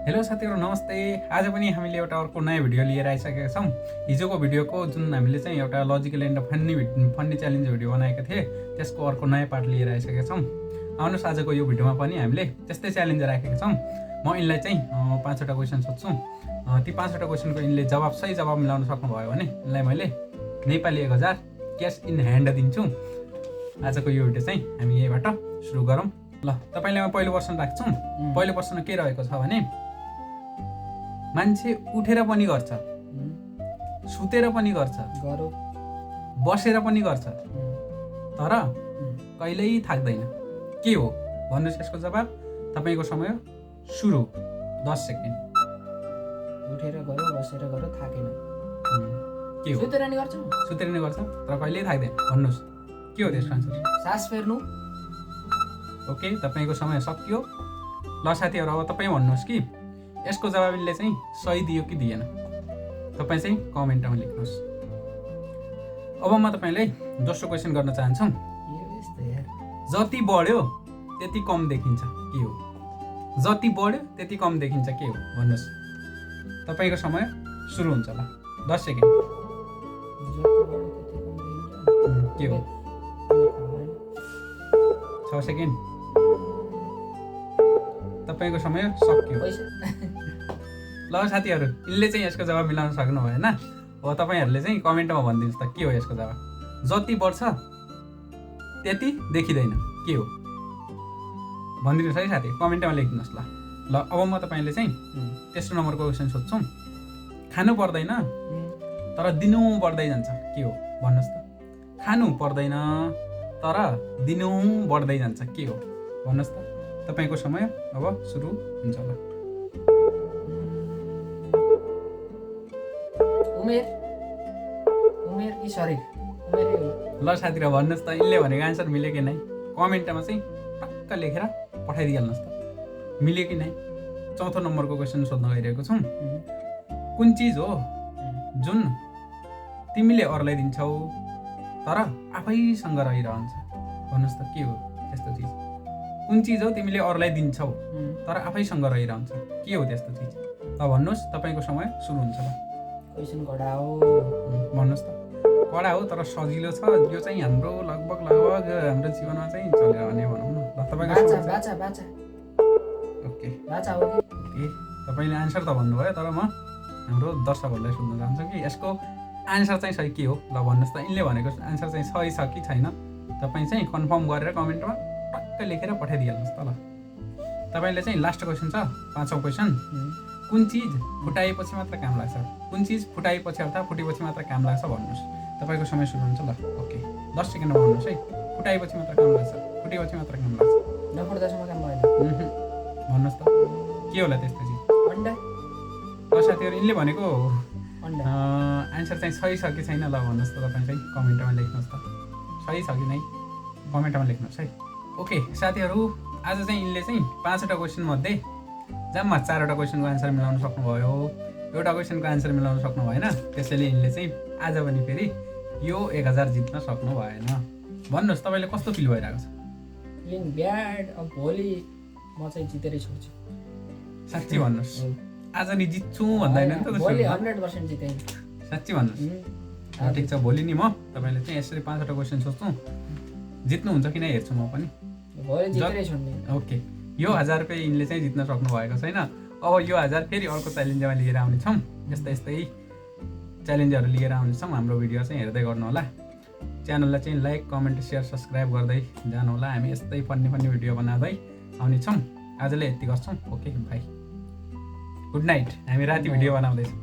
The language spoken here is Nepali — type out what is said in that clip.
हेलो साथीहरु नमस्ते। आज पनि हामीले एउटा अर्को नयाँ भिडियो लिएर आइसकेका छौँ। हिजोको भिडियोको जुन हामीले चाहिँ एउटा logical and funny challenge video बनाएका थिए त्यसको अर्को नयाँ पार्ट लिएर आइसकेका छौँ। आउनुहोस् आजको यो भिडियोमा पनि हामीले त्यस्तै च्यालेन्ज राखेका छौँ। म यिनलाई चाहिँ 5वटा क्वेसन सोध्छु। ती 5वटा क्वेसनको यिनले सही जवाब मिलाउन सक्नुभयो भने यिनलाई मैले नेपाली 1000 क्यास इन ह्यान्ड दिन्छु। आजको यो भिडियो चाहिँ हामी यहीबाट सुरु गरौँ। ल तपाईलाई म पहिलो प्रश्न राख्छौँ। पहिलो प्रश्न के रहेको छ भने मान्छे उठेर पनि गर्छ, सुतेर पनि गर्छ, बसेर पनि गर्छ, तर कहिल्यै थाक्दैन। के हो? भन्नुहोस् यसको जवाब। तपाईको समय सुरु 10 सेकेन्ड। उठेर गयो, बसेर गयो, थाकेन। के हो? सुतेर नि गर्छ, तर कहिल्यै थाक्दैन। भन्नुहोस् के हो त्यसको आन्सर? सास फेर्नु। ओके, तपाईको समय सकियो। ल साथीहरु, अब तपाई भन्नुहोस् कि यसको जवाबले चाहिँ सही दियो कि दिएन। तपाई चाहिँ कमेन्टमा लेख्नुहोस्। अब म तपाईलाई दोस्रो क्वेसन गर्न चाहन्छु। जति बढ्यो त्यति कम देखिन्छ, के हो? जति बढ्यो त्यति कम देखिन्छ, के हो? भन्नुहोस्। तपाईको समय सुरु हुन्छ। ल 10 सेकेन्ड। के हो? 6 सेकेन्ड। तपाईको समय सकियो। ल साथीहरु, यिनले चाहिँ यसको जवाब मिलाउन सक्नु भएन। अब तपाईहरुले चाहिँ कमेन्टमा भनिदिनुस् त के हो यसको जवाब। जति बढ्छ त्यति देखिदैन, के हो? भनिदिनुस् है साथी, कमेन्टमा लेखिदिनुस्। ल अब म तपाईले चाहिँ तेस्रो नम्बरको क्वेसन सोध्छु। खानु पर्दैन तर दिनौँ बढ्दै जान्छ, के हो? भन्नुस् त। खानु पर्दैन तर दिनौँ बढ्दै जान्छ, के हो? भन्नुस् त। तपाईको समय अब सुरु हुन्छ। ल उमेर कि शरीर? ल साथीहरु भन्नुहोस् त, यिनले भनेको आन्सर मिल्यो कि नै? कमेन्टमा चाहिँ टक्क लेखेर पठाइदिइहाल्नुहोस् त मिल्यो कि नै। चौथो नम्बरको क्वेसन सोध्न गइरहेको छौँ। कुन चिज हो जुन तिमीले अरूलाई दिन्छौ तर आफैसँग रहिरहन्छ? भन्नुहोस् त के हो त्यस्तो चिज? कुन चिज हो तिमीले अरूलाई दिन्छौ तर आफैसँग रहिरहन्छ? के हो त्यस्तो चिज? अब भन्नुहोस्। तपाईको समय सुरु हुन्छ। ल क्वेसन कडा हो। भन्नुहोस् त। कडा हो तर सजिलो छ। यो चाहिँ हाम्रो लगभग हाम्रो जीवनमा चाहिँ चलिरहने भनौँ न। ल तपाईको बाचा ओके बाचा हो कि? तपाईले आन्सर त भन्नुभयो, तर म हाम्रो दर्शकहरूलाई सोध्न चाहन्छु कि यसको आन्सर चाहिँ सही के हो? ल भन्नुहोस् त। यिनले भनेको आन्सर चाहिँ सही छ कि छैन? तपाईँ चाहिँ कन्फर्म गरेर कमेन्टमा टक्क लेखेर पठाइदिइहाल्नुहोस् त। ल तपाईले चाहिँ लास्ट क्वेसन छ, 5औं क्वेसन। कुन चिज फुटाएपछि मात्र काम लाग्छ? कुन चिज फुटाएपछि अथवा फुटेपछि मात्र काम लाग्छ? भन्नुहोस्। तपाईको समय सुरु हुन्छ। ल ओके, 10 सेकेन्डमा भन्नुहोस् है। फुटाएपछि मात्र काम लाग्छ, फुटेपछि मात्र काम लाग्छ? नफुट्दासम्म काम भएन। भन्नुहोस् त के होला त्यस्तो चिज? अन्डा। साथीहरु, यिनले भनेको अन्डा आन्सर चाहिँ सही छ कि छैन? ल भन्नुहोस् त। तपाईँ चाहिँ कमेन्टमा लेख्नुहोस् त सही छ कि नै, कमेन्टमा लेख्नुहोस् है। ओके साथीहरु, आज चाहिँ यिनले चाहिँ 5वटा क्वेसन मध्ये जम्मा 4वटा क्वेसनको आन्सर मिलाउन सक्नुभयो। एउटा क्वेसनको आन्सर मिलाउन सक्नु भएन। त्यसैले यिनले चाहिँ आज पनि फेरि यो 1000 जित्न सक्नु भएन। भन्नुहोस् तपाईले कस्तो फिल भइरहेको छ? Feeling bad. अब भोलि म चाहिँ जितेरै छोड्छु। साच्ची भन्नुहोस्। आज नि जित्छु भन्दैन नि त? भोलि 100% जिते। साच्ची भन्नुहोस्। ठिक छ, भोलि नि म तपाईले चाहिँ यसरी 5वटा क्वेसन सोध्छु। जित्नुहुन्छ कि नै हेर्छु म पनि। भोलि जितेरै छोड्ने। ओके, यो 1000 रुपैयाँ यिनले चाहिँ जित्न सक्नु भएको छैन। अब यो 1000 फेरि अर्को च्यालेन्जमा लिएर आउनेछौँ। यस्तै च्यालेन्जहरू लिएर आउनेछौँ। हाम्रो भिडियो चाहिँ हेर्दै गर्नुहोला। च्यानललाई चाहिँ लाइक, कमेन्ट, सेयर, सब्सक्राइब गर्दै जानुहोला। हामी यस्तै फन्नी भिडियो बनाउँदै आउनेछौँ। आजले यति गर्छौँ। Okay by, good night. हामी राति भिडियो बनाउँदैछौँ।